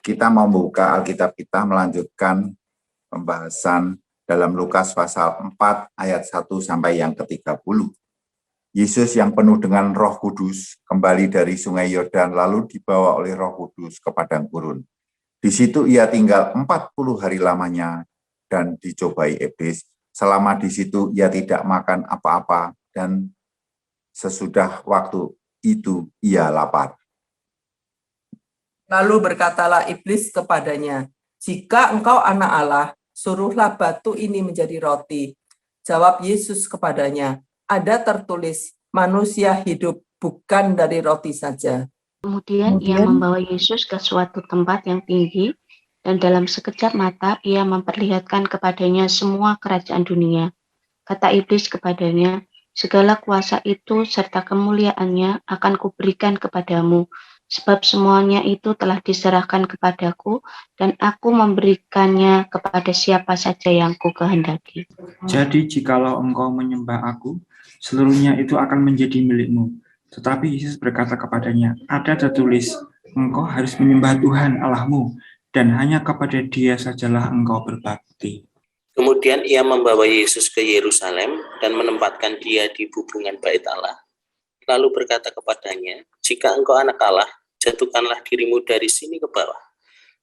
Kita mau membuka Alkitab kita melanjutkan pembahasan dalam Lukas pasal 4 ayat 1 sampai yang ke-30. Yesus yang penuh dengan Roh Kudus kembali dari Sungai Yordan lalu dibawa oleh Roh Kudus ke padang gurun. Di situ ia tinggal 40 hari lamanya dan dicobai iblis. Selama di situ ia tidak makan apa-apa dan sesudah waktu itu ia lapar. Lalu berkatalah iblis kepadanya, "Jika engkau anak Allah, suruhlah batu ini menjadi roti." Jawab Yesus kepadanya, "Ada tertulis, manusia hidup bukan dari roti saja." Kemudian ia membawa Yesus ke suatu tempat yang tinggi, dan dalam sekejap mata ia memperlihatkan kepadanya semua kerajaan dunia. Kata iblis kepadanya, "Segala kuasa itu serta kemuliaannya akan kuberikan kepadamu, sebab semuanya itu telah diserahkan kepadaku, dan aku memberikannya kepada siapa saja yang kukehendaki." Jadi jikalau engkau menyembah aku, seluruhnya itu akan menjadi milikmu. Tetapi Yesus berkata kepadanya, "Ada tertulis, engkau harus menyembah Tuhan Allahmu, dan hanya kepada Dia sajalah engkau berbakti." Kemudian ia membawa Yesus ke Yerusalem dan menempatkan dia di hubungan bait Allah. Lalu berkata kepadanya, "Jika engkau anak Allah, jatuhkanlah dirimu dari sini ke bawah.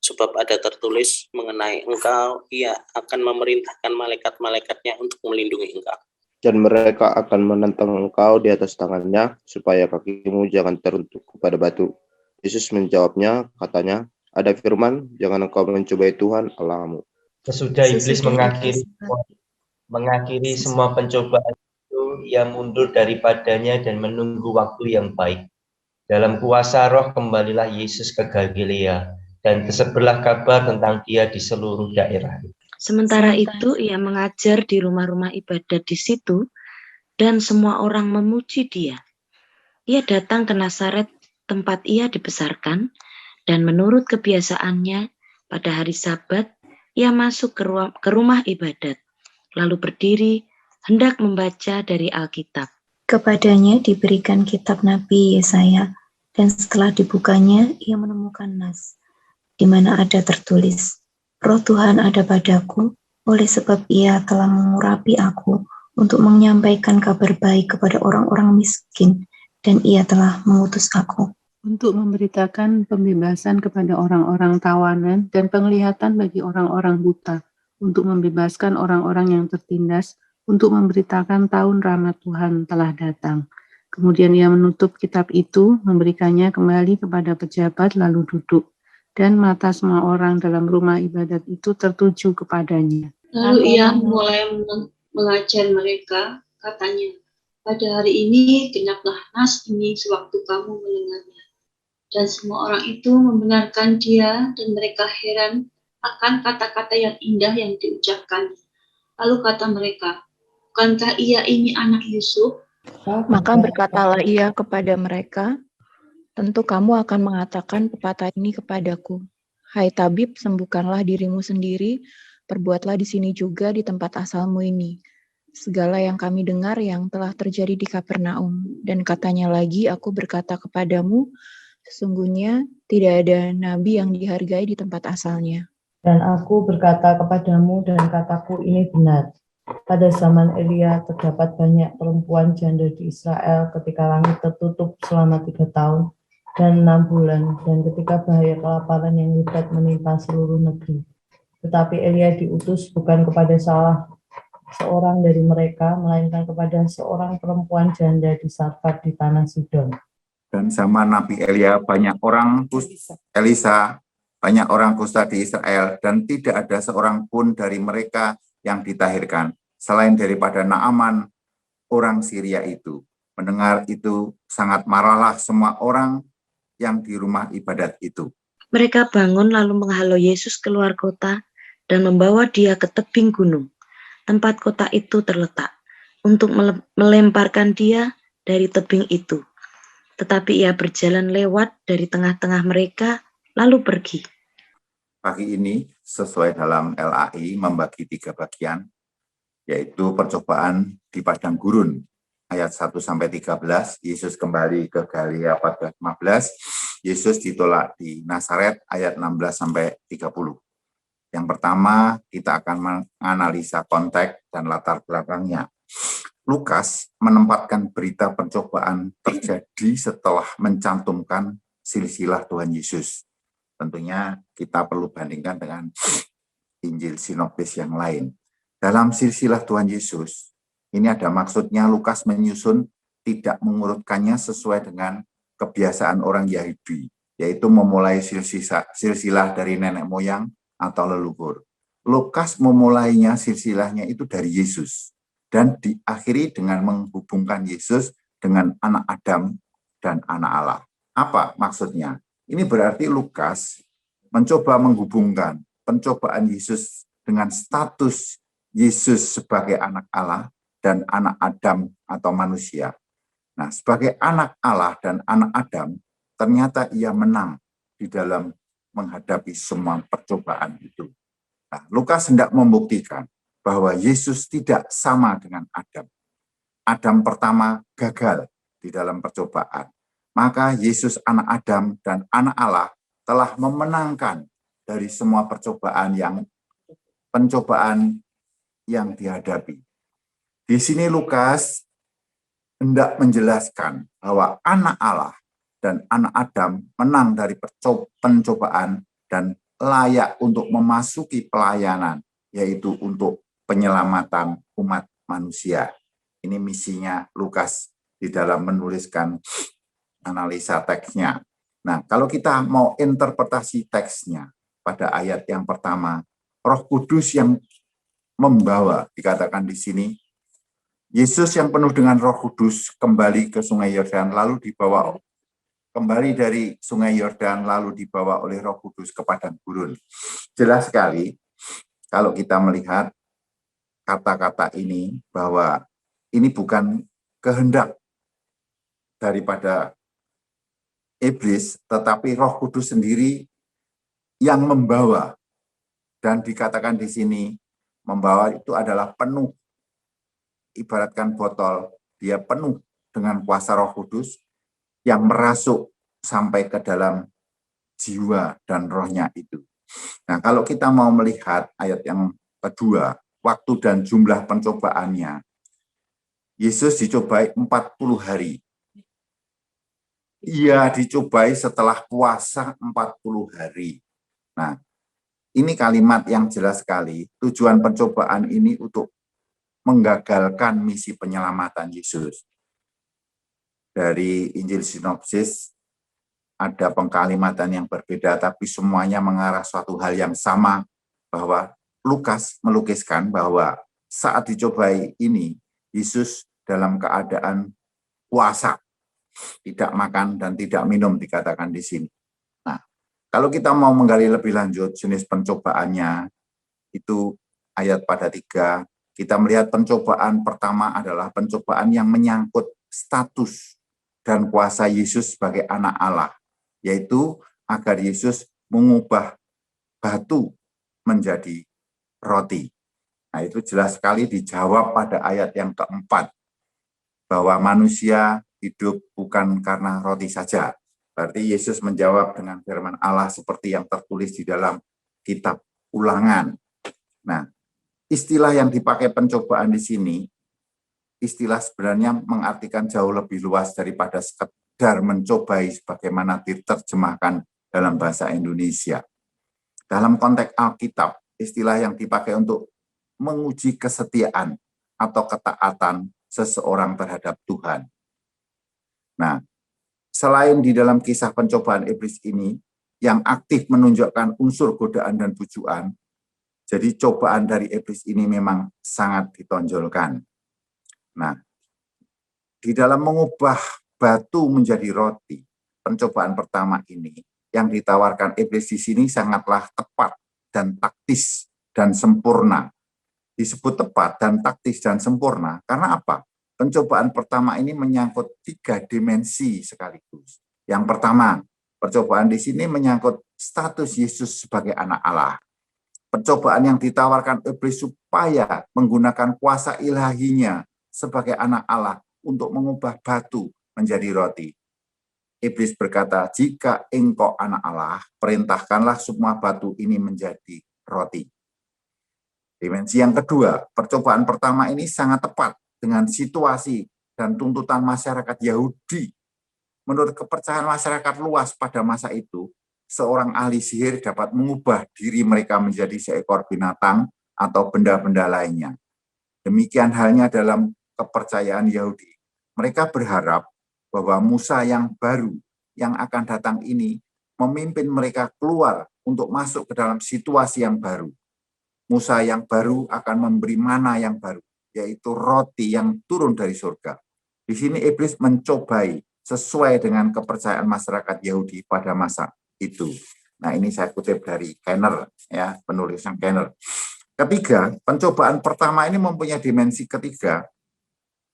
Sebab ada tertulis mengenai engkau, ia akan memerintahkan malaikat-malaikatnya untuk melindungi engkau. Dan mereka akan menentang engkau di atas tangannya, supaya kakimu jangan teruntuk kepada batu." Yesus menjawabnya, katanya, "Ada firman, jangan engkau mencobai Tuhan Allahmu." Sesudah iblis mengakhiri semua pencobaan itu, ia mundur daripadanya dan menunggu waktu yang baik. Dalam kuasa Roh kembalilah Yesus ke Galilea, dan tersebarlah kabar tentang dia di seluruh daerah. Sementara itu ia mengajar di rumah-rumah ibadat di situ, dan semua orang memuji dia. Ia datang ke Nazaret, tempat ia dibesarkan, dan menurut kebiasaannya, pada hari Sabat, ia masuk ke rumah ibadat, lalu berdiri, hendak membaca dari Alkitab. Kepadanya diberikan kitab Nabi Yesaya, dan setelah dibukanya, ia menemukan nas, di mana ada tertulis, "Roh Tuhan ada padaku, oleh sebab ia telah mengurapi aku untuk menyampaikan kabar baik kepada orang-orang miskin, dan ia telah mengutus aku untuk memberitakan pembebasan kepada orang-orang tawanan dan penglihatan bagi orang-orang buta, untuk membebaskan orang-orang yang tertindas, untuk memberitakan tahun rahmat Tuhan telah datang." Kemudian ia menutup kitab itu, memberikannya kembali kepada pejabat, lalu duduk. Dan mata semua orang dalam rumah ibadat itu tertuju kepadanya. Lalu ia mulai mengajar mereka, katanya, "Pada hari ini genaplah nas ini sewaktu kamu mendengarnya." Dan semua orang itu membenarkan dia, dan mereka heran akan kata-kata yang indah yang diucapkan. Lalu kata mereka, "Bukankah ia ini anak Yusuf?" Maka berkatalah ia kepada mereka, "Tentu kamu akan mengatakan pepatah ini kepadaku, 'Hai tabib, sembuhkanlah dirimu sendiri, perbuatlah di sini juga di tempat asalmu ini. Segala yang kami dengar yang telah terjadi di Kapernaum.' Dan katanya lagi, 'Aku berkata kepadamu, sesungguhnya tidak ada nabi yang dihargai di tempat asalnya.' Dan aku berkata kepadamu, dan kataku ini benar. Pada zaman Elia terdapat banyak perempuan janda di Israel ketika langit tertutup selama 3 tahun dan 6 bulan, dan ketika bahaya kelaparan yang hebat menimpa seluruh negeri. Tetapi Elia diutus bukan kepada salah seorang dari mereka, melainkan kepada seorang perempuan janda di Sarfat di tanah Sidon." Dan zaman Nabi Elia banyak orang kusta di Israel, dan tidak ada seorang pun dari mereka yang ditahirkan, selain daripada Naaman, orang Syria itu. Mendengar itu, sangat marahlah semua orang yang di rumah ibadat itu. Mereka bangun lalu menghalau Yesus keluar kota dan membawa dia ke tebing gunung, tempat kota itu terletak, untuk melemparkan dia dari tebing itu. Tetapi ia berjalan lewat dari tengah-tengah mereka, lalu pergi. Pagi ini, sesuai dalam LAI, membagi 3 bagian, yaitu percobaan di padang gurun, ayat 1-13, Yesus kembali ke Galilea pada 15, Yesus ditolak di Nazaret ayat 16-30. Yang pertama, kita akan menganalisa konteks dan latar belakangnya. Lukas menempatkan berita pencobaan terjadi setelah mencantumkan silsilah Tuhan Yesus. Tentunya kita perlu bandingkan dengan Injil sinoptis yang lain. Dalam silsilah Tuhan Yesus, ini ada maksudnya Lukas menyusun tidak mengurutkannya sesuai dengan kebiasaan orang Yahudi, yaitu memulai silsilah dari nenek moyang atau leluhur. Lukas memulainya silsilahnya itu dari Yesus dan diakhiri dengan menghubungkan Yesus dengan anak Adam dan anak Allah. Apa maksudnya? Ini berarti Lukas mencoba menghubungkan pencobaan Yesus dengan status Yesus sebagai anak Allah dan anak Adam atau manusia. Nah, sebagai anak Allah dan anak Adam, ternyata ia menang di dalam menghadapi semua percobaan itu. Nah, Lukas hendak membuktikan bahwa Yesus tidak sama dengan Adam. Adam pertama gagal di dalam percobaan. Maka Yesus anak Adam dan anak Allah telah memenangkan dari semua pencobaan yang dihadapi. Di sini Lukas hendak menjelaskan bahwa anak Allah dan anak Adam menang dari pencobaan dan layak untuk memasuki pelayanan, yaitu untuk penyelamatan umat manusia. Ini misinya Lukas di dalam menuliskan analisa teksnya. Nah, kalau kita mau interpretasi teksnya pada ayat yang pertama, Roh Kudus yang membawa, dikatakan di sini, Yesus yang penuh dengan Roh Kudus kembali ke Sungai Yordan, lalu dibawa kembali dari Sungai Yordan, lalu dibawa oleh Roh Kudus ke padang gurun. Jelas sekali kalau kita melihat kata-kata ini bahwa ini bukan kehendak daripada iblis, tetapi Roh Kudus sendiri yang membawa. Dan dikatakan di sini membawa itu adalah penuh. Ibaratkan botol, dia penuh dengan kuasa Roh Kudus yang merasuk sampai ke dalam jiwa dan rohnya itu. Nah, kalau kita mau melihat ayat yang kedua, waktu dan jumlah pencobaannya, Yesus dicobai 40 hari. Ia dicobai setelah puasa 40 hari. Nah, ini kalimat yang jelas sekali, tujuan pencobaan ini untuk menggagalkan misi penyelamatan Yesus. Dari Injil sinopsis ada pengkalimatan yang berbeda, tapi semuanya mengarah suatu hal yang sama, bahwa Lukas melukiskan bahwa saat dicobai ini, Yesus dalam keadaan puasa, tidak makan dan tidak minum, dikatakan di sini. Nah, kalau kita mau menggali lebih lanjut jenis pencobaannya, itu ayat pada 3, kita melihat pencobaan pertama adalah pencobaan yang menyangkut status dan kuasa Yesus sebagai anak Allah, yaitu agar Yesus mengubah batu menjadi roti. Nah, itu jelas sekali dijawab pada ayat yang keempat, bahwa manusia hidup bukan karena roti saja. Berarti Yesus menjawab dengan firman Allah seperti yang tertulis di dalam kitab Ulangan. Nah, istilah yang dipakai pencobaan di sini, istilah sebenarnya mengartikan jauh lebih luas daripada sekedar mencobai sebagaimana diterjemahkan dalam bahasa Indonesia. Dalam konteks Alkitab, istilah yang dipakai untuk menguji kesetiaan atau ketaatan seseorang terhadap Tuhan. Nah, selain di dalam kisah pencobaan iblis ini, yang aktif menunjukkan unsur godaan dan bujukan, jadi cobaan dari iblis ini memang sangat ditonjolkan. Nah, di dalam mengubah batu menjadi roti, pencobaan pertama ini yang ditawarkan iblis di sini sangatlah tepat dan taktis dan sempurna. Disebut tepat dan taktis dan sempurna karena apa? Pencobaan pertama ini menyangkut 3 dimensi sekaligus. Yang pertama, percobaan di sini menyangkut status Yesus sebagai anak Allah. Percobaan yang ditawarkan iblis supaya menggunakan kuasa ilahinya sebagai anak Allah untuk mengubah batu menjadi roti. iblis berkata, jika engkau anak Allah, perintahkanlah semua batu ini menjadi roti. Dimensi yang kedua, percobaan pertama ini sangat tepat dengan situasi dan tuntutan masyarakat Yahudi. Menurut kepercayaan masyarakat luas pada masa itu, seorang ahli sihir dapat mengubah diri mereka menjadi seekor binatang atau benda-benda lainnya. Demikian halnya dalam kepercayaan Yahudi. Mereka berharap bahwa Musa yang baru yang akan datang ini memimpin mereka keluar untuk masuk ke dalam situasi yang baru. Musa yang baru akan memberi mana yang baru, yaitu roti yang turun dari surga. Di sini iblis mencobai sesuai dengan kepercayaan masyarakat Yahudi pada masa itu. Nah, ini saya kutip dari Kenner, ya, penulisan Kenner. Ketiga, pencobaan pertama ini mempunyai dimensi ketiga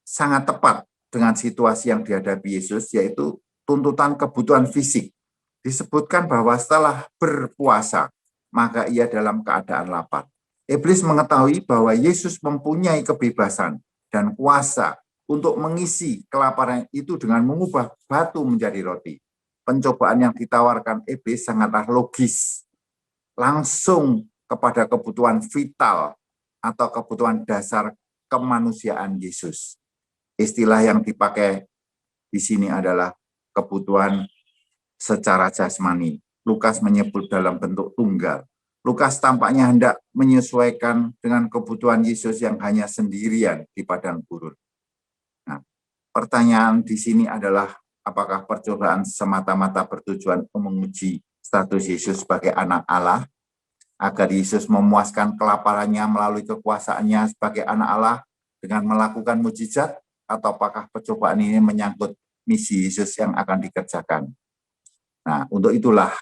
sangat tepat dengan situasi yang dihadapi Yesus, yaitu tuntutan kebutuhan fisik. Disebutkan bahwa setelah berpuasa, maka ia dalam keadaan lapar. Iblis mengetahui bahwa Yesus mempunyai kebebasan dan kuasa untuk mengisi kelaparan itu dengan mengubah batu menjadi roti. Pencobaan yang ditawarkan iblis sangatlah logis, langsung kepada kebutuhan vital atau kebutuhan dasar kemanusiaan Yesus. Istilah yang dipakai di sini adalah kebutuhan secara jasmani. Lukas menyebut dalam bentuk tunggal. Lukas tampaknya hendak menyesuaikan dengan kebutuhan Yesus yang hanya sendirian di padang gurun. Nah, pertanyaan di sini adalah apakah percobaan semata-mata bertujuan menguji status Yesus sebagai anak Allah, agar Yesus memuaskan kelaparannya melalui kekuasaannya sebagai anak Allah dengan melakukan mujizat, atau apakah percobaan ini menyangkut misi Yesus yang akan dikerjakan. Nah, untuk itulah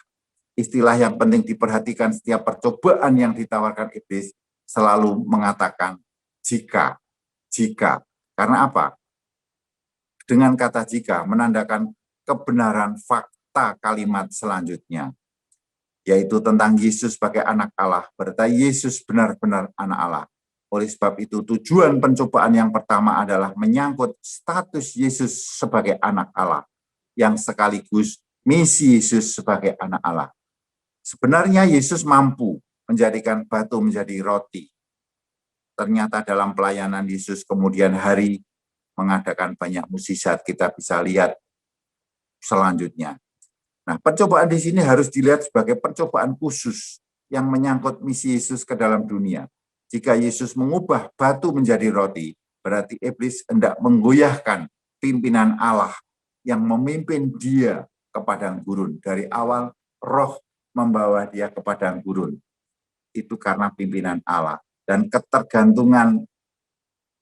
istilah yang penting diperhatikan setiap percobaan yang ditawarkan iblis selalu mengatakan jika. Karena apa? Dengan kata jika menandakan kebenaran fakta kalimat selanjutnya, yaitu tentang Yesus sebagai anak Allah. Berarti Yesus benar-benar anak Allah. Oleh sebab itu, tujuan pencobaan yang pertama adalah menyangkut status Yesus sebagai anak Allah, yang sekaligus misi Yesus sebagai anak Allah. Sebenarnya Yesus mampu menjadikan batu menjadi roti. Ternyata dalam pelayanan Yesus kemudian hari mengadakan banyak mukjizat, kita bisa lihat selanjutnya. Nah, percobaan di sini harus dilihat sebagai percobaan khusus yang menyangkut misi Yesus ke dalam dunia. Jika Yesus mengubah batu menjadi roti, berarti iblis hendak menggoyahkan pimpinan Allah yang memimpin dia ke padang gurun. Dari awal roh membawa dia ke padang gurun. Itu karena pimpinan Allah. Dan ketergantungan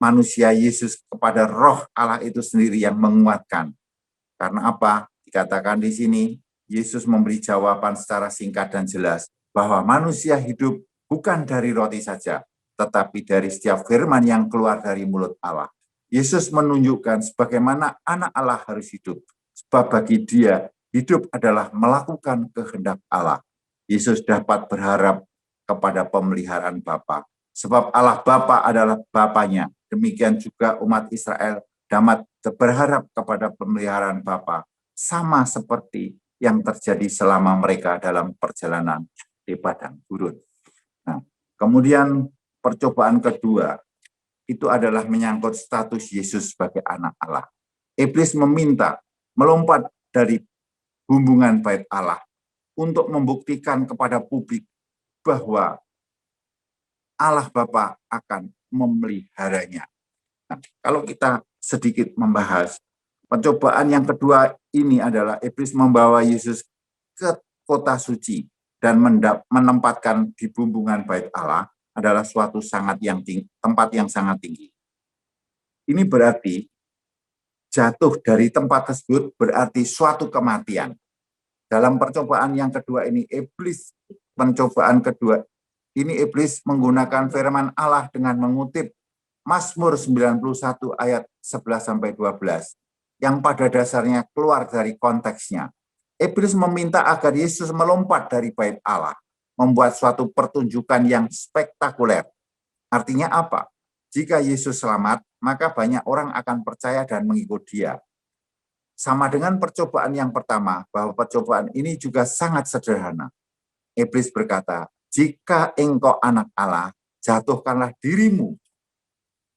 manusia Yesus kepada roh Allah itu sendiri yang menguatkan. Karena apa? Dikatakan di sini, Yesus memberi jawaban secara singkat dan jelas bahwa manusia hidup bukan dari roti saja, tetapi dari setiap firman yang keluar dari mulut Allah. Yesus menunjukkan sebagaimana anak Allah harus hidup. Sebab bagi dia, hidup adalah melakukan kehendak Allah. Yesus dapat berharap kepada pemeliharaan Bapa. Sebab Allah Bapa adalah Bapanya. Demikian juga umat Israel dapat berharap kepada pemeliharaan Bapa. Sama seperti yang terjadi selama mereka dalam perjalanan di padang gurun. Nah, kemudian percobaan kedua itu adalah menyangkut status Yesus sebagai anak Allah. Iblis meminta melompat dari bumbungan bait Allah untuk membuktikan kepada publik bahwa Allah Bapa akan memeliharanya. Nah, kalau kita sedikit membahas, percobaan yang kedua ini adalah iblis membawa Yesus ke kota suci dan menempatkan di bumbungan bait Allah adalah suatu tempat yang sangat tinggi. Ini berarti jatuh dari tempat tersebut berarti suatu kematian. Dalam percobaan yang kedua ini, iblis menggunakan firman Allah dengan mengutip Mazmur 91 ayat 11-12 yang pada dasarnya keluar dari konteksnya. Iblis meminta agar Yesus melompat dari bait Allah, membuat suatu pertunjukan yang spektakuler. Artinya apa? Jika Yesus selamat, maka banyak orang akan percaya dan mengikut dia. Sama dengan percobaan yang pertama, bahwa percobaan ini juga sangat sederhana. Iblis berkata, jika engkau anak Allah, jatuhkanlah dirimu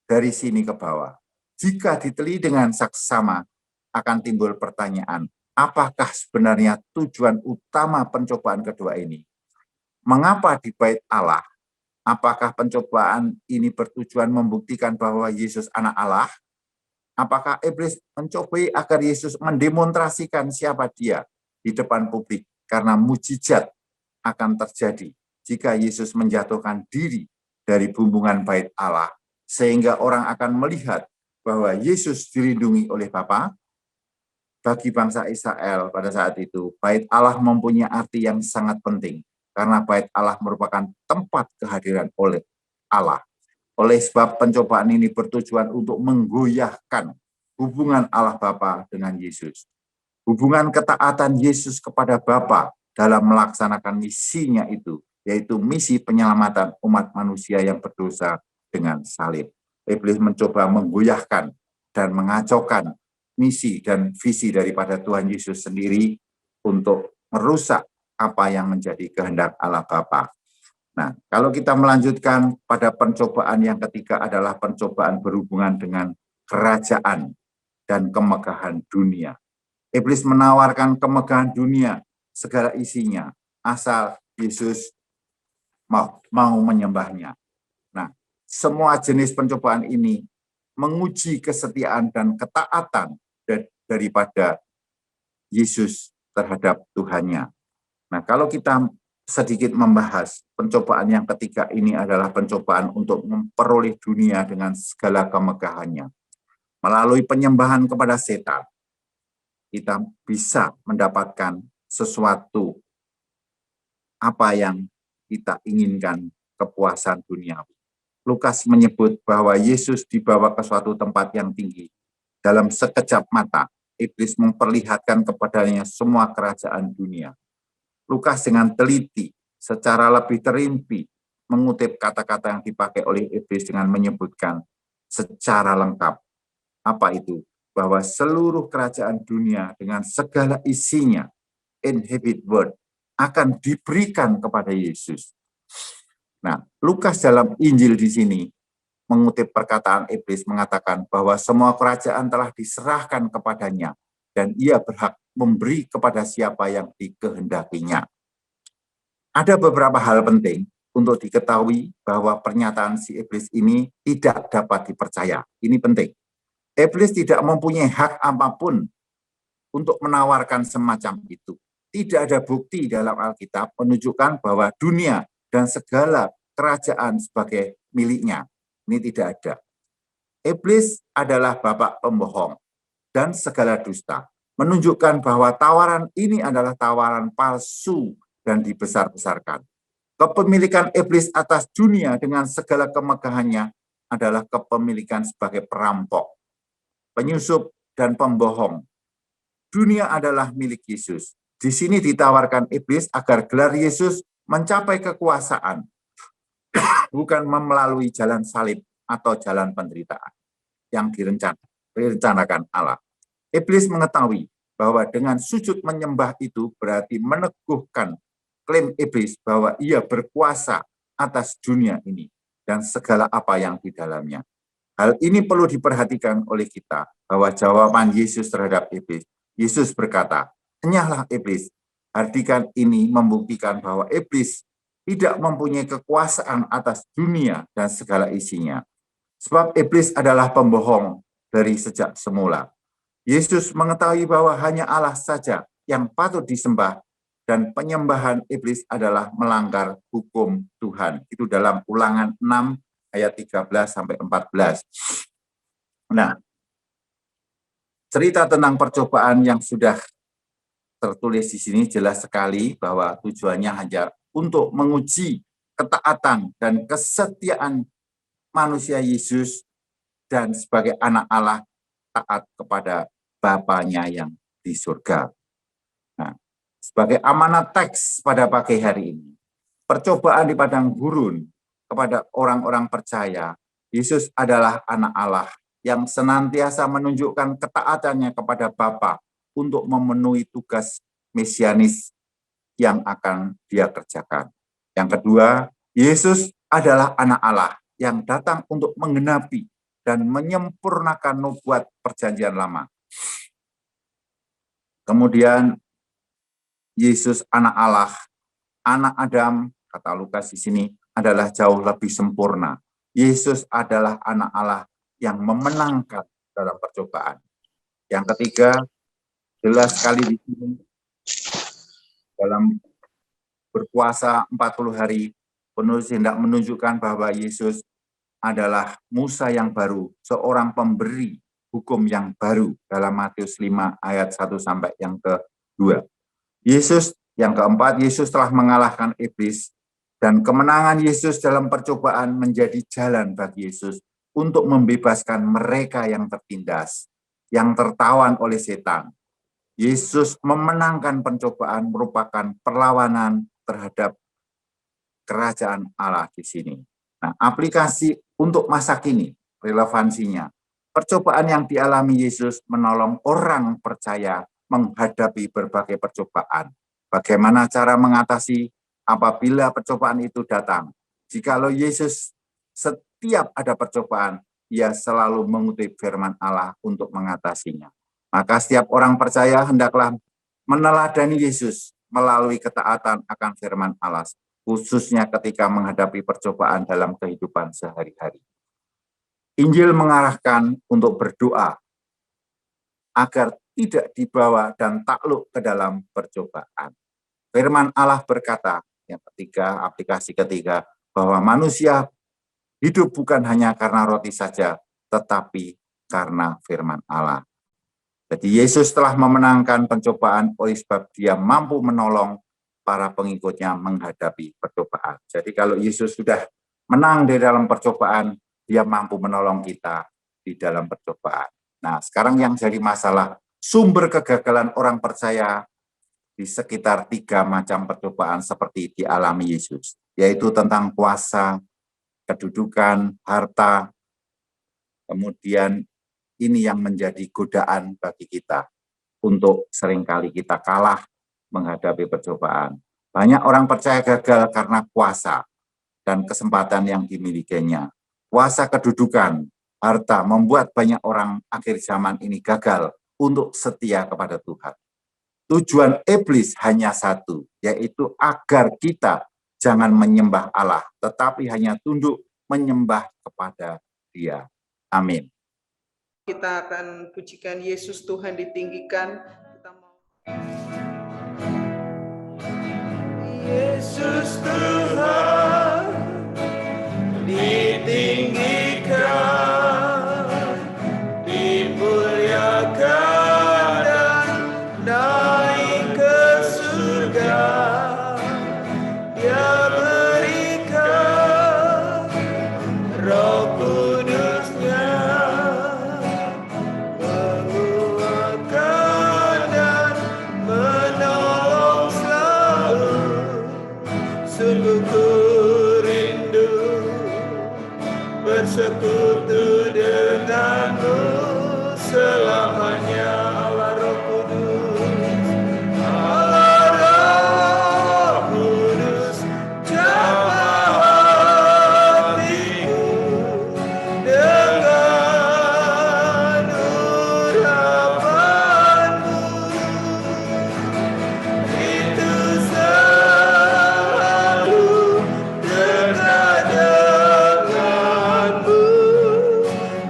dari sini ke bawah. Jika diteli dengan saksama, akan timbul pertanyaan, apakah sebenarnya tujuan utama pencobaan kedua ini? Mengapa di bait Allah? Apakah pencobaan ini bertujuan membuktikan bahwa Yesus anak Allah? Apakah iblis mencobai agar Yesus mendemonstrasikan siapa dia di depan publik? Karena mujizat akan terjadi jika Yesus menjatuhkan diri dari bumbungan bait Allah, sehingga orang akan melihat bahwa Yesus dilindungi oleh Bapa. Bagi bangsa Israel pada saat itu, bait Allah mempunyai arti yang sangat penting, karena bait Allah merupakan tempat kehadiran oleh Allah. Oleh sebab pencobaan ini bertujuan untuk menggoyahkan hubungan Allah Bapa dengan Yesus. Hubungan ketaatan Yesus kepada Bapa dalam melaksanakan misinya itu, yaitu misi penyelamatan umat manusia yang berdosa dengan salib. Iblis mencoba menggoyahkan dan mengacaukan misi dan visi daripada Tuhan Yesus sendiri untuk merusak apa yang menjadi kehendak Allah Bapa. Nah, kalau kita melanjutkan pada pencobaan yang ketiga adalah pencobaan berhubungan dengan kerajaan dan kemegahan dunia. Iblis menawarkan kemegahan dunia, segala isinya, asal Yesus mau menyembahnya. Nah, semua jenis pencobaan ini menguji kesetiaan dan ketaatan daripada Yesus terhadap Tuhannya. Nah, kalau kita sedikit membahas pencobaan yang ketiga ini adalah pencobaan untuk memperoleh dunia dengan segala kemegahannya. Melalui penyembahan kepada setan, kita bisa mendapatkan sesuatu apa yang kita inginkan, kepuasan duniawi. Lukas menyebut bahwa Yesus dibawa ke suatu tempat yang tinggi. Dalam sekejap mata, iblis memperlihatkan kepadanya semua kerajaan dunia. Lukas dengan teliti, secara lebih terimpi, mengutip kata-kata yang dipakai oleh iblis dengan menyebutkan secara lengkap. Apa itu? Bahwa seluruh kerajaan dunia dengan segala isinya, inhabit world, akan diberikan kepada Yesus. Nah, Lukas dalam Injil di sini mengutip perkataan iblis mengatakan bahwa semua kerajaan telah diserahkan kepadanya dan ia berhak memberi kepada siapa yang dikehendakinya. Ada beberapa hal penting untuk diketahui bahwa pernyataan si iblis ini tidak dapat dipercaya. Ini penting. Iblis tidak mempunyai hak apapun untuk menawarkan semacam itu. Tidak ada bukti dalam Alkitab menunjukkan bahwa dunia dan segala kerajaan sebagai miliknya. Ini tidak ada. Iblis adalah bapak pembohong dan segala dusta. Menunjukkan bahwa tawaran ini adalah tawaran palsu dan dibesar-besarkan. Kepemilikan iblis atas dunia dengan segala kemegahannya adalah kepemilikan sebagai perampok, penyusup, dan pembohong. Dunia adalah milik Yesus. Di sini ditawarkan iblis agar gelar Yesus mencapai kekuasaan, bukan melalui jalan salib atau jalan penderitaan yang direncanakan Allah. Iblis mengetahui bahwa dengan sujud menyembah itu berarti meneguhkan klaim iblis bahwa ia berkuasa atas dunia ini dan segala apa yang di dalamnya. Hal ini perlu diperhatikan oleh kita bahwa jawaban Yesus terhadap iblis. Yesus berkata, "Enyahlah iblis." Artikan ini membuktikan bahwa iblis tidak mempunyai kekuasaan atas dunia dan segala isinya. Sebab iblis adalah pembohong dari sejak semula. Yesus mengetahui bahwa hanya Allah saja yang patut disembah dan penyembahan iblis adalah melanggar hukum Tuhan. Itu dalam Ulangan 6 ayat 13-14. Nah, cerita tentang percobaan yang sudah tertulis di sini jelas sekali bahwa tujuannya hanya untuk menguji ketaatan dan kesetiaan manusia Yesus dan sebagai anak Allah taat kepada Bapanya yang di surga. Nah, sebagai amanat teks pada pagi hari ini, percobaan di padang gurun kepada orang-orang percaya, Yesus adalah anak Allah yang senantiasa menunjukkan ketaatannya kepada Bapa untuk memenuhi tugas mesianis yang akan dia kerjakan. Yang kedua, Yesus adalah anak Allah yang datang untuk menggenapi dan menyempurnakan nubuat perjanjian lama. Kemudian Yesus anak Allah, anak Adam, kata Lukas di sini, adalah jauh lebih sempurna. Yesus adalah anak Allah yang memenangkan dalam percobaan. Yang ketiga, jelas sekali di sini, dalam berpuasa 40 hari, penulis hendak menunjukkan bahwa Yesus adalah Musa yang baru, seorang pemberi hukum yang baru dalam Matius 5 ayat 1 sampai yang ke-2. Yesus, yang keempat, Yesus telah mengalahkan iblis, dan kemenangan Yesus dalam percobaan menjadi jalan bagi Yesus untuk membebaskan mereka yang tertindas, yang tertawan oleh setan. Yesus memenangkan pencobaan merupakan perlawanan terhadap kerajaan Allah di sini. Nah, aplikasi untuk masa kini, relevansinya. Percobaan yang dialami Yesus menolong orang percaya menghadapi berbagai percobaan. Bagaimana cara mengatasi apabila percobaan itu datang? Jikalau Yesus setiap ada percobaan, ia selalu mengutip firman Allah untuk mengatasinya. Maka setiap orang percaya hendaklah meneladani Yesus melalui ketaatan akan firman Allah, khususnya ketika menghadapi percobaan dalam kehidupan sehari-hari. Injil mengarahkan untuk berdoa agar tidak dibawa dan takluk ke dalam percobaan. Firman Allah berkata, yang ketiga, aplikasi ketiga, bahwa manusia hidup bukan hanya karena roti saja, tetapi karena firman Allah. Jadi Yesus telah memenangkan pencobaan oleh sebab dia mampu menolong para pengikutnya menghadapi percobaan. Jadi kalau Yesus sudah menang di dalam percobaan, dia mampu menolong kita di dalam percobaan. Nah, sekarang yang jadi masalah, sumber kegagalan orang percaya di sekitar 3 macam percobaan seperti dialami Yesus, yaitu tentang kuasa, kedudukan, harta, kemudian ini yang menjadi godaan bagi kita untuk seringkali kita kalah menghadapi percobaan. Banyak orang percaya gagal karena kuasa dan kesempatan yang dimilikinya. Kuasa kedudukan, harta membuat banyak orang akhir zaman ini gagal untuk setia kepada Tuhan. Tujuan iblis hanya satu, yaitu agar kita jangan menyembah Allah, tetapi hanya tunduk menyembah kepada Dia. Amin. Kita akan pujikan Yesus Tuhan ditinggikan. Kita mau Yesus Tuhan ditinggikan, dimuliakan dan naik ke surga. Dia berikan Roh Kudus-Nya menguatkan dan menolong selalu. Sungguh ku rindu bersekutu denganmu selamanya, Allah Roh Kudus. Allah Roh Kudus, jamah hatiku dengan urapanmu. Itu selalu dekat denganmu,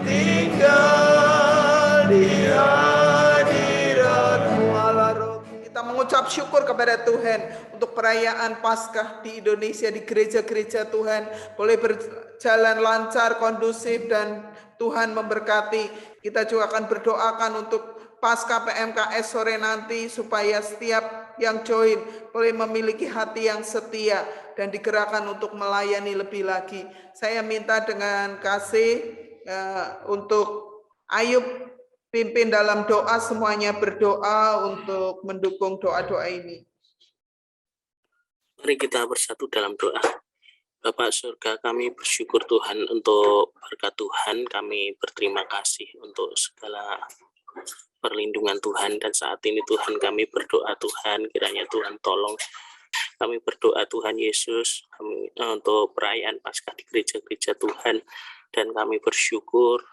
tinggal di hadiratmu, Allah Roh. Kita mengucap syukur kepada Tuhan untuk perayaan Paskah di Indonesia, di gereja-gereja Tuhan boleh berjalan lancar, kondusif, dan Tuhan memberkati. Kita juga akan berdoakan untuk Paskah PMKS sore nanti supaya setiap yang join boleh memiliki hati yang setia dan digerakkan untuk melayani lebih lagi. Saya minta dengan kasih untuk Ayub pimpin dalam doa, semuanya berdoa untuk mendukung doa-doa ini. Mari kita bersatu dalam doa. Bapak surga, kami bersyukur Tuhan untuk berkat Tuhan. Kami berterima kasih untuk segala perlindungan Tuhan. Dan saat ini Tuhan, kami berdoa Tuhan, kiranya Tuhan tolong. Kami berdoa Tuhan Yesus untuk perayaan Paskah di gereja-gereja Tuhan, dan kami bersyukur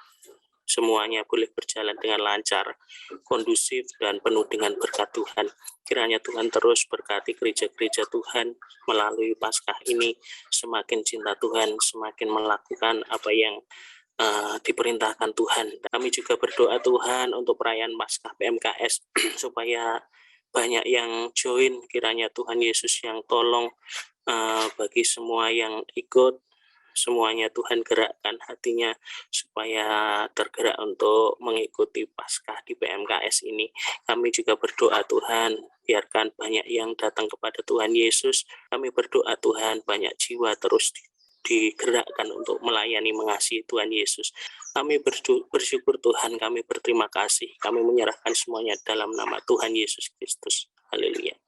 semuanya boleh berjalan dengan lancar, kondusif, dan penuh dengan berkat Tuhan. Kiranya Tuhan terus berkati gereja-gereja Tuhan melalui Paskah ini, semakin cinta Tuhan, semakin melakukan apa yang diperintahkan Tuhan. Kami juga berdoa Tuhan untuk perayaan Paskah PMKS supaya banyak yang join. Kiranya Tuhan Yesus yang tolong bagi semua yang ikut, semuanya Tuhan gerakkan hatinya supaya tergerak untuk mengikuti Paskah di PMKS ini. Kami juga berdoa Tuhan, biarkan banyak yang datang kepada Tuhan Yesus. Kami berdoa Tuhan, banyak jiwa terus digerakkan untuk melayani mengasihi Tuhan Yesus. Kami bersyukur Tuhan, kami berterima kasih, kami menyerahkan semuanya dalam nama Tuhan Yesus Kristus. Haleluya.